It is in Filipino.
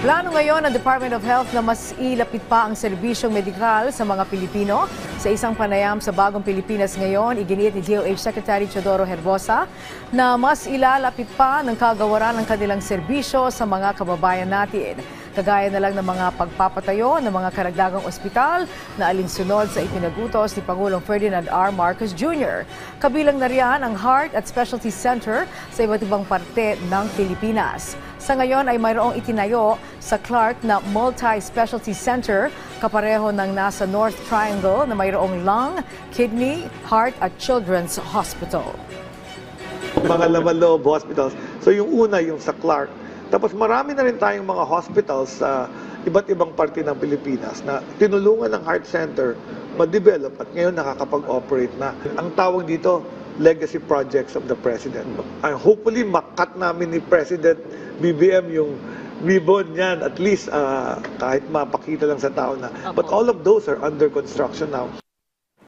Plano ngayon ng Department of Health na mas ilapit pa ang serbisyong medikal sa mga Pilipino. Sa isang panayam sa Bagong Pilipinas ngayon, iginiit ni DOH Secretary Teodoro Herbosa na mas ilalapit pa ng kagawaran ng kanilang serbisyo sa mga kababayan natin. Kagaya na lang ng mga pagpapatayo ng mga karagdagang ospital na alinsunod sa ipinagutos ni Pangulong Ferdinand R. Marcos Jr. Kabilang na riyan ang Heart at Specialty Center sa iba't ibang parte ng Pilipinas. Sa ngayon ay mayroong itinayo sa Clark na Multi-Specialty Center kapareho ng nasa North Triangle na mayroong lung, kidney, heart at children's hospital. Mga laman loob hospitals. So yung una yung sa Clark. Tapos marami na rin tayong mga hospitals sa iba't ibang parte ng Pilipinas na tinulungan ng Heart Center ma-develop at ngayon nakakapag-operate na. Ang tawag dito, legacy projects of the President. Hopefully, makat namin ni President BBM yung ribbon niyan, at least kahit mapakita lang sa tao na. But all of those are under construction now.